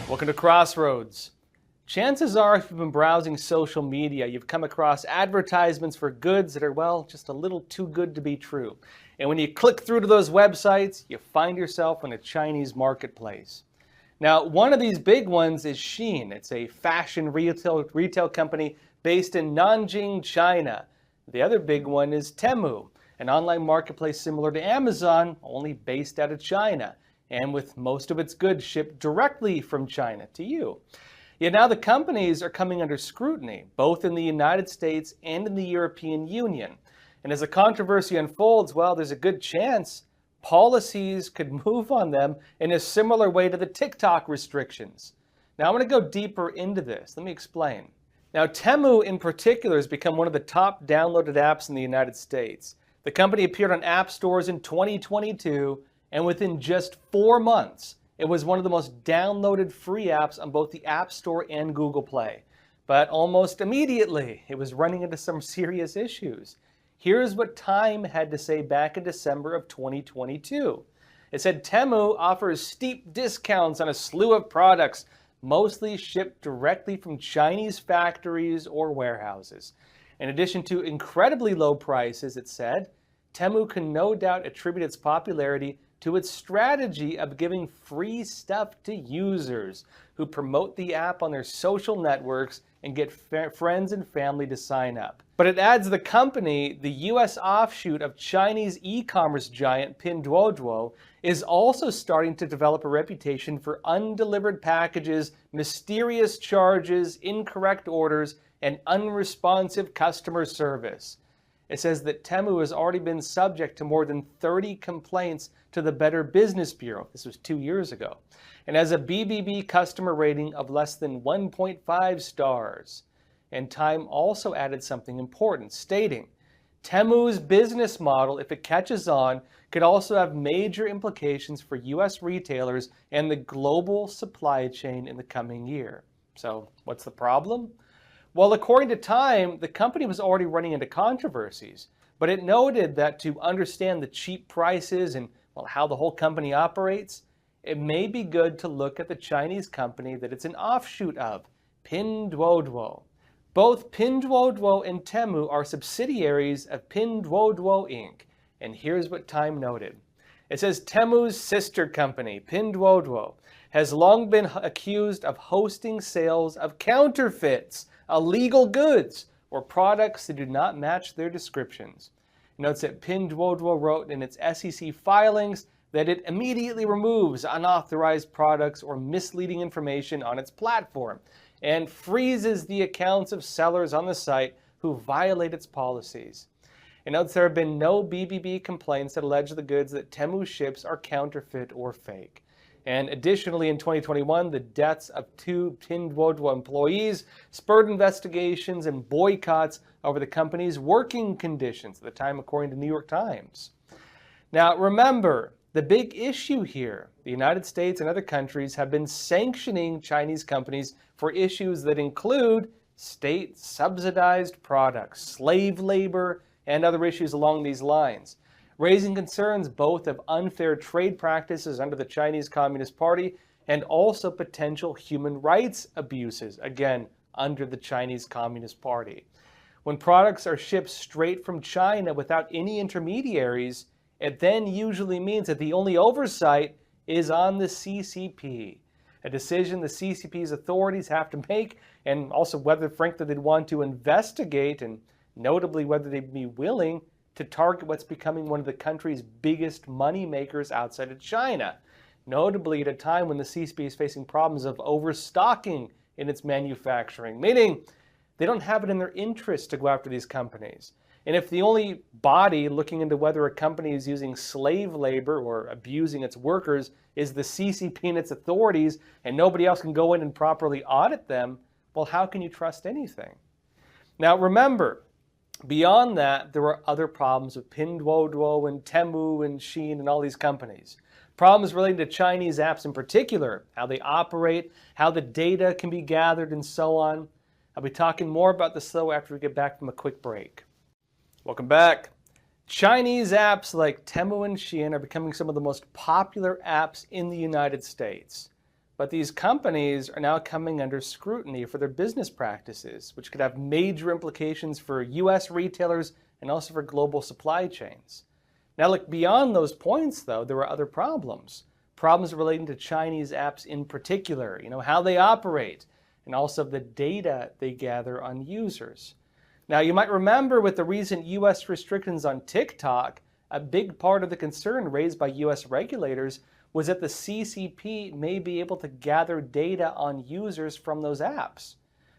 Welcome to Crossroads. Chances are, if you've been browsing social media, you've come across advertisements for goods that are, well, just a little too good to be true. And when you click through to those websites, you find yourself in a Chinese marketplace. Now, one of these big ones is Shein. It's a fashion retail company based in Nanjing, China. The other big one is Temu, an online marketplace similar to Amazon, only based out of China, and with most of its goods shipped directly from China to you. Yet now the companies are coming under scrutiny, both in the United States and in the European Union. And as the controversy unfolds, well, there's a good chance policies could move on them in a similar way to the TikTok restrictions. Now, I'm going to go deeper into this. Let me explain. Now, Temu in particular has become one of the top downloaded apps in the United States. The company appeared on app stores in 2022, and within just 4 months, it was one of the most downloaded free apps on both the App Store and Google Play. But almost immediately, it was running into some serious issues. Here's what Time had to say back in December of 2022. It said Temu offers steep discounts on a slew of products, mostly shipped directly from Chinese factories or warehouses. In addition to incredibly low prices, it said, Temu can no doubt attribute its popularity to its strategy of giving free stuff to users who promote the app on their social networks and get friends and family to sign up. But it adds the company, the US offshoot of Chinese e-commerce giant Pinduoduo, is also starting to develop a reputation for undelivered packages, mysterious charges, incorrect orders, and unresponsive customer service. It says that Temu has already been subject to more than 30 complaints to the Better Business Bureau. This was 2 years ago. And has a BBB customer rating of less than 1.5 stars. And Time also added something important, stating, Temu's business model, if it catches on, could also have major implications for US retailers and the global supply chain in the coming year. So, what's the problem? Well, according to Time, the company was already running into controversies, but it noted that to understand the cheap prices and, well, how the whole company operates, it may be good to look at the Chinese company that it's an offshoot of, Pinduoduo. Both Pinduoduo and Temu are subsidiaries of Pinduoduo Inc., and here's what Time noted. It says Temu's sister company, Pinduoduo, has long been accused of hosting sales of counterfeits, illegal goods, or products that do not match their descriptions. It notes that Pinduoduo wrote in its SEC filings that it immediately removes unauthorized products or misleading information on its platform and freezes the accounts of sellers on the site who violate its policies. It notes there have been no BBB complaints that allege the goods that Temu ships are counterfeit or fake. And additionally, in 2021, the deaths of 2 Pinduoduo employees spurred investigations and boycotts over the company's working conditions at the time, according to New York Times. Now, remember, the big issue here, the United States and other countries have been sanctioning Chinese companies for issues that include state-subsidized products, slave labor, and other issues along these lines, raising concerns both of unfair trade practices under the Chinese Communist Party and also potential human rights abuses, again, under the Chinese Communist Party. When products are shipped straight from China without any intermediaries, it then usually means that the only oversight is on the CCP, a decision the CCP's authorities have to make, and also whether, frankly, they'd want to investigate, and notably whether they'd be willing to target what's becoming one of the country's biggest money makers outside of China, notably at a time when the CCP is facing problems of overstocking in its manufacturing, meaning they don't have it in their interest to go after these companies. And if the only body looking into whether a company is using slave labor or abusing its workers is the CCP and its authorities, and nobody else can go in and properly audit them, well, how can you trust anything? Now, remember, beyond that, there are other problems with Pinduoduo and Temu and Shein and all these companies. Problems relating to Chinese apps in particular, how they operate, how the data can be gathered, and so on. I'll be talking more about this though after we get back from a quick break. Welcome back. Chinese apps like Temu and Shein are becoming some of the most popular apps in the United States. But these companies are now coming under scrutiny for their business practices, which could have major implications for US retailers and also for global supply chains. Now, look, beyond those points, though, there are other problems. Problems relating to Chinese apps in particular, how they operate, and also the data they gather on users. Now, you might remember with the recent US restrictions on TikTok, a big part of the concern raised by US regulators was that the CCP may be able to gather data on users from those apps.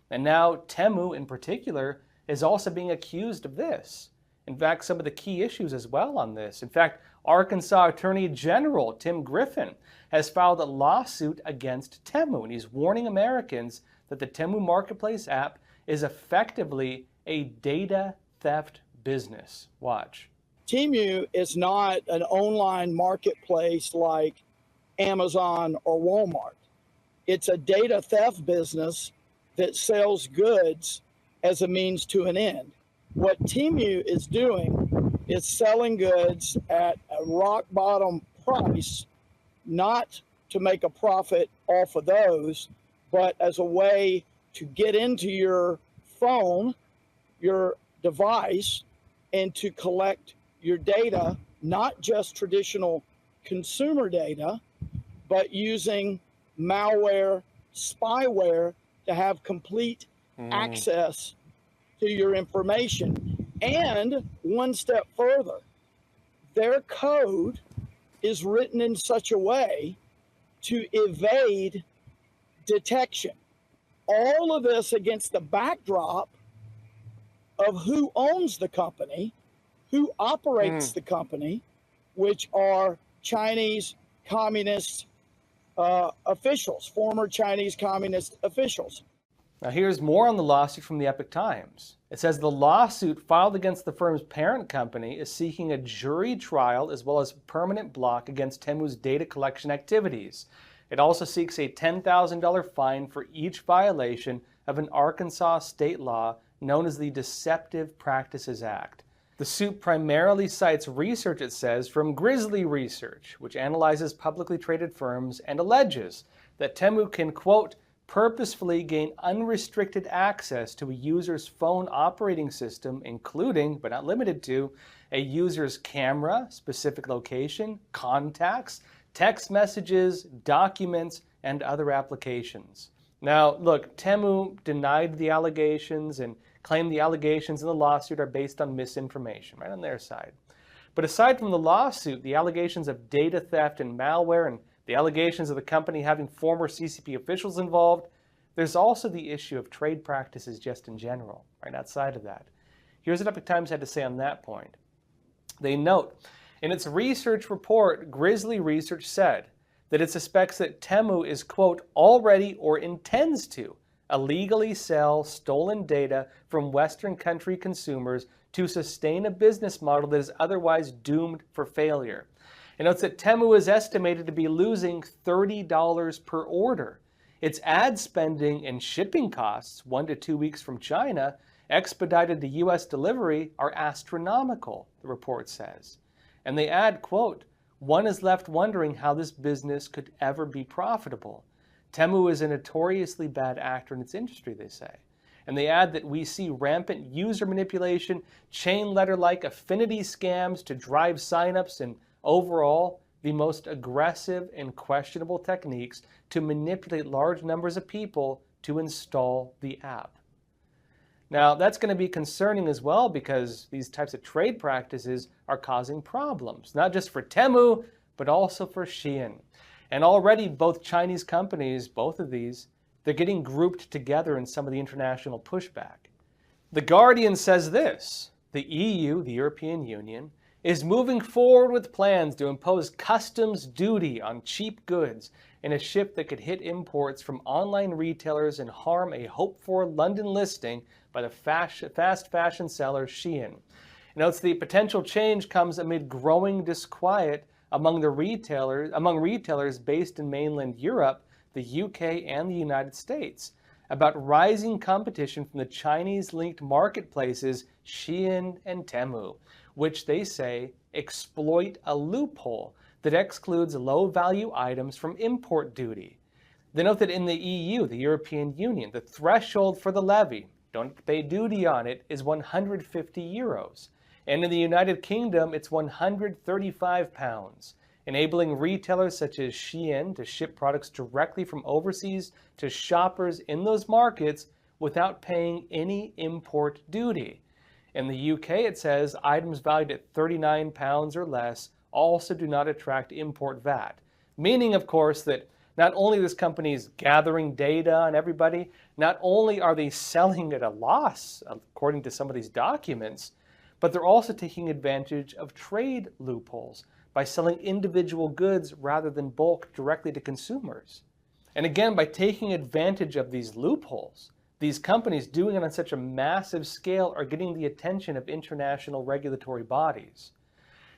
And now Temu in particular is also being accused of this. In fact, some of the key issues as well on this. In fact, Arkansas Attorney General Tim Griffin has filed a lawsuit against Temu, and he's warning Americans that the Temu Marketplace app is effectively a data theft business. Watch. Temu is not an online marketplace like Amazon or Walmart. It's a data theft business that sells goods as a means to an end. What Temu is doing is selling goods at a rock bottom price, not to make a profit off of those, but as a way to get into your phone, your device, and to collect your data, not just traditional consumer data, but using malware, spyware to have complete access to your information. And one step further, their code is written in such a way to evade detection. All of this against the backdrop of who owns the company, who operates the company, which are Chinese communist officials, former Chinese communist officials. Now here's more on the lawsuit from the Epoch Times. It says the lawsuit filed against the firm's parent company is seeking a jury trial as well as permanent block against Temu's data collection activities. It also seeks a $10,000 fine for each violation of an Arkansas state law known as the Deceptive Practices Act. The suit primarily cites research, it says, from Grizzly Research, which analyzes publicly traded firms and alleges that Temu can, quote, purposefully gain unrestricted access to a user's phone operating system, including, but not limited to, a user's camera, specific location, contacts, text messages, documents, and other applications. Now, look, Temu denied the allegations and claimed the allegations in the lawsuit are based on misinformation, right on their side. But aside from the lawsuit, the allegations of data theft and malware and the allegations of the company having former CCP officials involved, there's also the issue of trade practices just in general, right outside of that. Here's what Epoch Times had to say on that point. They note, in its research report, Grizzly Research said that it suspects that Temu is, quote, already or intends to illegally sell stolen data from Western country consumers to sustain a business model that is otherwise doomed for failure. It notes that Temu is estimated to be losing $30 per order. Its ad spending and shipping costs, 1 to 2 weeks from China, expedited to U.S. delivery, are astronomical, the report says. And they add, quote, one is left wondering how this business could ever be profitable. Temu is a notoriously bad actor in its industry, they say. And they add that we see rampant user manipulation, chain letter-like affinity scams to drive signups, and overall, the most aggressive and questionable techniques to manipulate large numbers of people to install the app. Now, that's going to be concerning as well because these types of trade practices are causing problems, not just for Temu, but also for Shein. And already both Chinese companies, both of these, they're getting grouped together in some of the international pushback. The Guardian says this, the EU, the European Union, is moving forward with plans to impose customs duty on cheap goods in a shift that could hit imports from online retailers and harm a hoped-for London listing by the fast fashion seller Shein. It notes the potential change comes amid growing disquiet among retailers based in mainland Europe, the UK, and the United States about rising competition from the Chinese-linked marketplaces Shein and Temu, which they say exploit a loophole that excludes low-value items from import duty. They note that in the EU, the European Union, the threshold for the levy, don't have to pay duty on it, is 150 euros. And in the United Kingdom, it's 135 pounds, enabling retailers such as Shein to ship products directly from overseas to shoppers in those markets without paying any import duty. In the UK, it says items valued at 39 pounds or less also do not attract import VAT, meaning, of course, that not only this company is gathering data on everybody, not only are they selling at a loss, according to some of these documents, but they're also taking advantage of trade loopholes by selling individual goods rather than bulk directly to consumers. And again, by taking advantage of these loopholes, these companies doing it on such a massive scale are getting the attention of international regulatory bodies.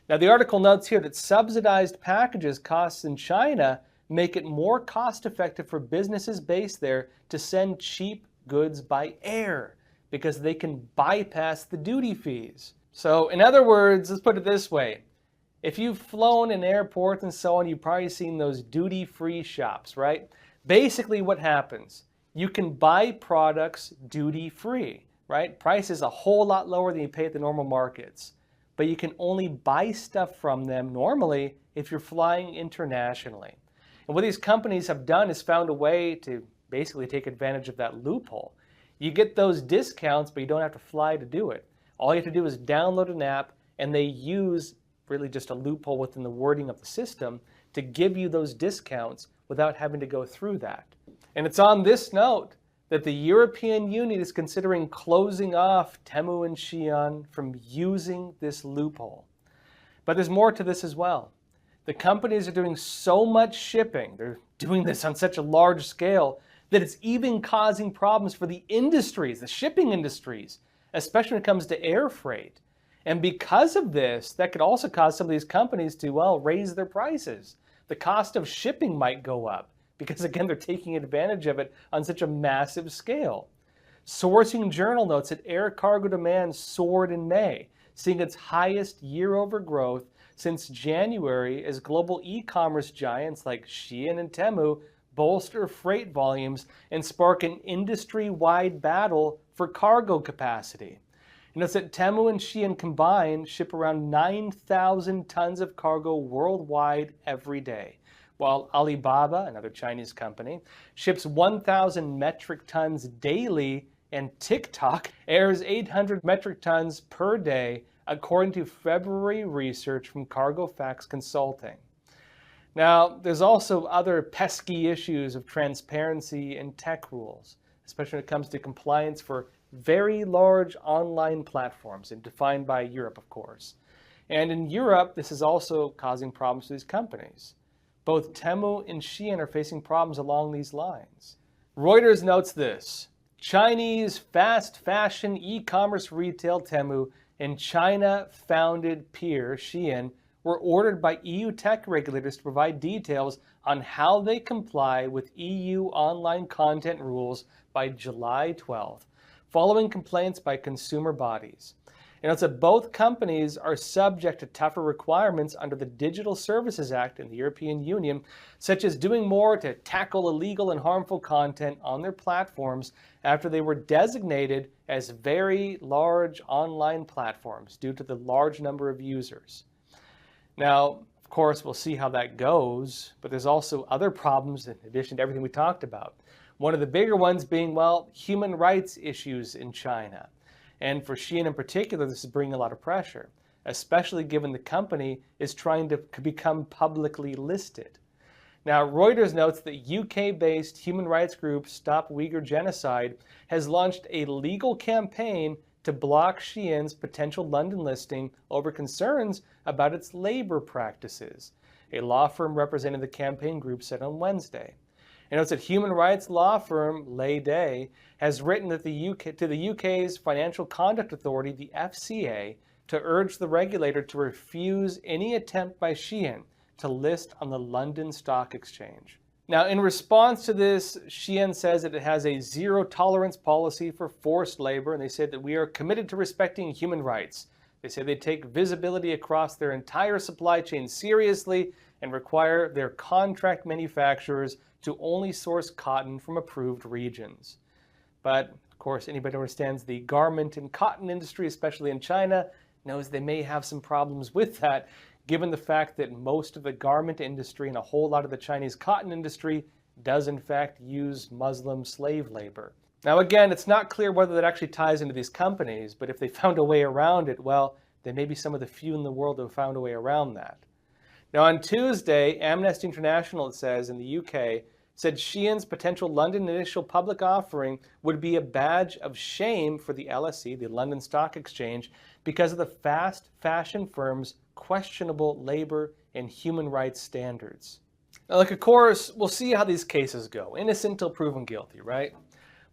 Now, the article notes here that subsidized packages costs in China make it more cost-effective for businesses based there to send cheap goods by air because they can bypass the duty fees. So, in other words, let's put it this way. If you've flown in airports and so on, you've probably seen those duty-free shops, right? Basically, what happens? You can buy products duty-free, right? Price is a whole lot lower than you pay at the normal markets. But you can only buy stuff from them normally if you're flying internationally. And what these companies have done is found a way to basically take advantage of that loophole. You get those discounts, but you don't have to fly to do it. All you have to do is download an app, and they use really just a loophole within the wording of the system to give you those discounts without having to go through that. And it's on this note that the European Union is considering closing off Temu and Shein from using this loophole. But there's more to this as well. The companies are doing so much shipping, they're doing this on such a large scale, that it's even causing problems for the industries, the shipping industries, especially when it comes to air freight. And because of this, that could also cause some of these companies to, well, raise their prices. The cost of shipping might go up because, again, they're taking advantage of it on such a massive scale. Sourcing Journal notes that air cargo demand soared in May, seeing its highest year-over growth since January as global e-commerce giants like Shein and Temu bolster freight volumes and spark an industry-wide battle for cargo capacity. And it's that Temu and Shein combined ship around 9,000 tons of cargo worldwide every day, while Alibaba, another Chinese company, ships 1,000 metric tons daily, and TikTok airs 800 metric tons per day, according to February research from Cargo Facts Consulting. Now, there's also other pesky issues of transparency and tech rules, especially when it comes to compliance for very large online platforms, and defined by Europe, of course. And in Europe, this is also causing problems for these companies. Both Temu and Shein are facing problems along these lines. Reuters notes this: Chinese fast fashion e-commerce retail Temu and China-founded peer Shein were ordered by EU tech regulators to provide details on how they comply with EU online content rules by July 12th, following complaints by consumer bodies. And it's that both companies are subject to tougher requirements under the Digital Services Act in the European Union, such as doing more to tackle illegal and harmful content on their platforms after they were designated as very large online platforms due to the large number of users. Now, of course, we'll see how that goes, but there's also other problems in addition to everything we talked about. One of the bigger ones being, well, human rights issues in China. And for Shein in particular, this is bringing a lot of pressure, especially given the company is trying to become publicly listed. Now, Reuters notes that UK-based human rights group Stop Uyghur Genocide has launched a legal campaign to block Shein's potential London listing over concerns about its labor practices, a law firm representing the campaign group said on Wednesday. And notes that human rights law firm Lay Day has written that to the UK's Financial Conduct Authority, the FCA, to urge the regulator to refuse any attempt by Shein to list on the London Stock Exchange. Now, in response to this, Shein says that it has a zero-tolerance policy for forced labor, and they said that we are committed to respecting human rights. They say they take visibility across their entire supply chain seriously and require their contract manufacturers to only source cotton from approved regions. But, of course, anybody who understands the garment and cotton industry, especially in China, knows they may have some problems with that, given the fact that most of the garment industry and a whole lot of the Chinese cotton industry does in fact use Muslim slave labor. Now again, it's not clear whether that actually ties into these companies, but if they found a way around it, well, they may be some of the few in the world who have found a way around that. Now on Tuesday, Amnesty International, it says, in the UK, said Shein's potential London initial public offering would be a badge of shame for the LSE, the London Stock Exchange, because of the fast fashion firm's questionable labor and human rights standards. Now, look, of course, we'll see how these cases go. Innocent till proven guilty, right?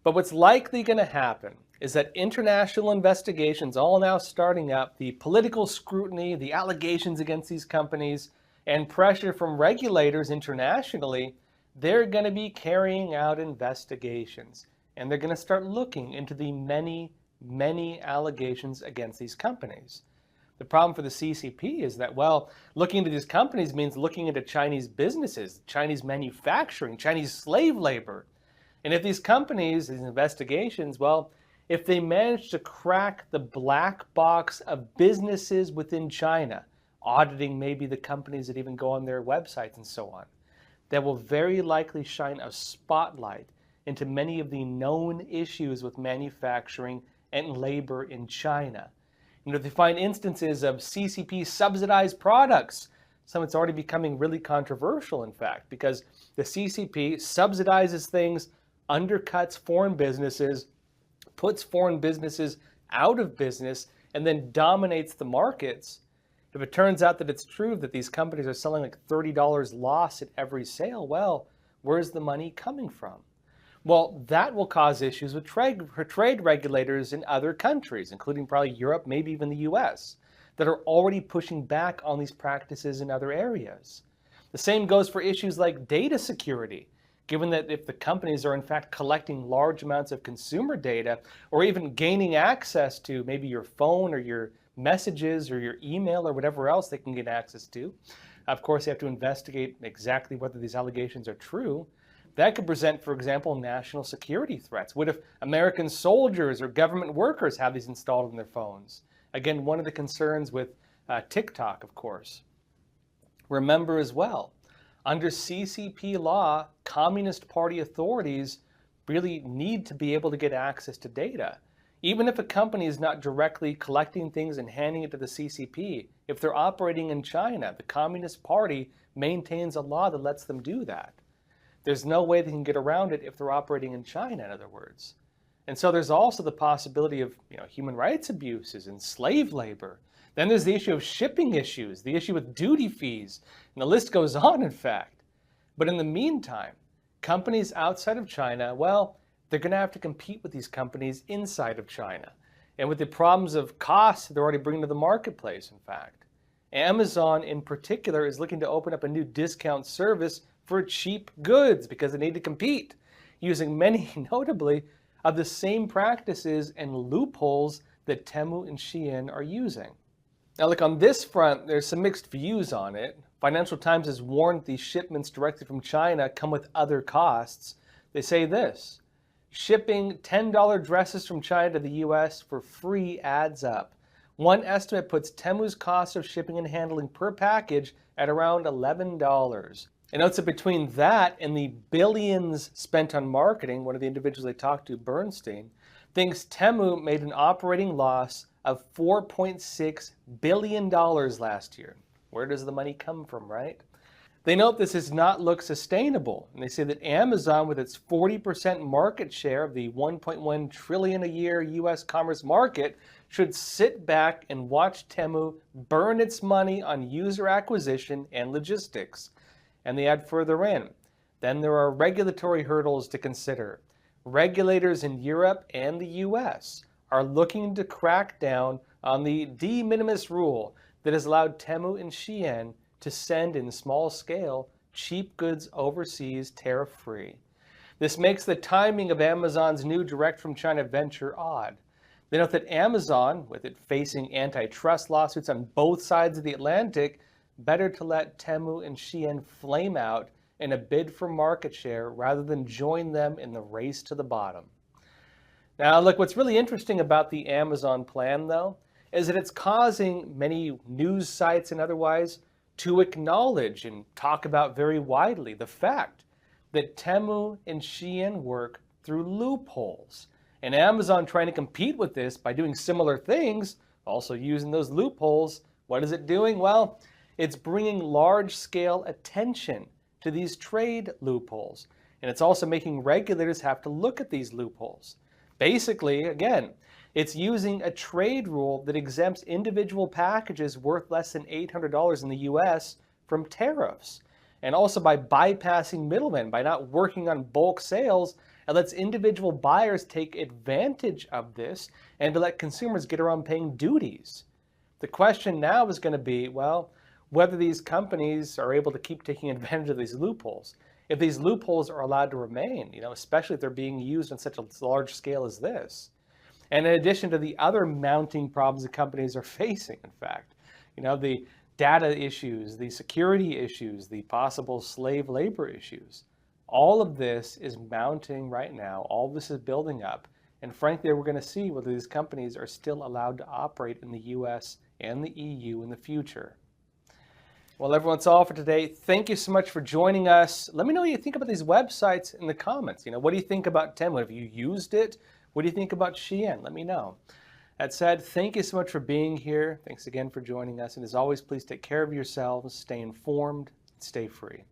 But what's likely going to happen is that international investigations, all now starting up, the political scrutiny, the allegations against these companies, and pressure from regulators internationally, they're going to be carrying out investigations. And they're going to start looking into the many, many allegations against these companies. The problem for the CCP is that, well, looking into these companies means looking into Chinese businesses, Chinese manufacturing, Chinese slave labor. And if these companies, these investigations, well, if they manage to crack the black box of businesses within China, auditing maybe the companies that even go on their websites and so on, that will very likely shine a spotlight into many of the known issues with manufacturing and labor in China. You know, they find instances of CCP subsidized products. Some it's already becoming really controversial, in fact, because the CCP subsidizes things, undercuts foreign businesses, puts foreign businesses out of business, and then dominates the markets. If it turns out that it's true that these companies are selling like $30 loss at every sale, well, where's the money coming from? Well, that will cause issues with trade regulators in other countries, including probably Europe, maybe even the US, that are already pushing back on these practices in other areas. The same goes for issues like data security, given that if the companies are in fact collecting large amounts of consumer data, or even gaining access to maybe your phone or your messages or your email or whatever else they can get access to. Of course, you have to investigate exactly whether these allegations are true. That could present, for example, national security threats. What if American soldiers or government workers have these installed on their phones? Again, one of the concerns with TikTok, of course. Remember as well, under CCP law, Communist Party authorities really need to be able to get access to data. Even if a company is not directly collecting things and handing it to the CCP, if they're operating in China, the Communist Party maintains a law that lets them do that. There's no way they can get around it if they're operating in China, in other words. And so there's also the possibility of human rights abuses and slave labor. Then there's the issue of shipping issues, the issue with duty fees, and the list goes on, in fact. But in the meantime, companies outside of China, well, they're going to have to compete with these companies inside of China. And with the problems of costs they're already bringing to the marketplace, in fact. Amazon, in particular, is looking to open up a new discount service for cheap goods because they need to compete, using many, notably, of the same practices and loopholes that Temu and Shein are using. Now look, on this front, there's some mixed views on it. Financial Times has warned these shipments directly from China come with other costs. They say this: shipping $10 dresses from China to the US for free adds up. One estimate puts Temu's cost of shipping and handling per package at around $11. And notes that between that and the billions spent on marketing, one of the individuals I talked to, Bernstein, thinks Temu made an operating loss of $4.6 billion last year. Where does the money come from, right? They note this does not look sustainable, and they say that Amazon, with its 40% market share of the $1.1 trillion a year US commerce market, should sit back and watch Temu burn its money on user acquisition and logistics. And they add further in, then there are regulatory hurdles to consider. Regulators in Europe and the US are looking to crack down on the de minimis rule that has allowed Temu and Shein to send in small scale cheap goods overseas tariff-free. This makes the timing of Amazon's new direct from China venture odd. They note that Amazon, with it facing antitrust lawsuits on both sides of the Atlantic, better to let Temu and Shein flame out in a bid for market share rather than join them in the race to the bottom. Now, look, what's really interesting about the Amazon plan, though, is that it's causing many news sites and otherwise to acknowledge and talk about very widely the fact that Temu and Shein work through loopholes. And Amazon trying to compete with this by doing similar things, also using those loopholes, what is it doing? Well, it's bringing large-scale attention to these trade loopholes. And it's also making regulators have to look at these loopholes. Basically, again, it's using a trade rule that exempts individual packages worth less than $800 in the US from tariffs. And also by bypassing middlemen, by not working on bulk sales, it lets individual buyers take advantage of this and to let consumers get around paying duties. The question now is going to be, well, whether these companies are able to keep taking advantage of these loopholes. If these loopholes are allowed to remain, especially if they're being used on such a large scale as this. And in addition to the other mounting problems that companies are facing, in fact, the data issues, the security issues, the possible slave labor issues, all of this is mounting right now. All of this is building up. And frankly, we're going to see whether these companies are still allowed to operate in the US and the EU in the future. Well, everyone, that's all for today. Thank you so much for joining us. Let me know what you think about these websites in the comments. What do you think about Temu? Have you used it? What do you think about Shein? Let me know. That said, thank you so much for being here. Thanks again for joining us. And as always, please take care of yourselves, stay informed, and stay free.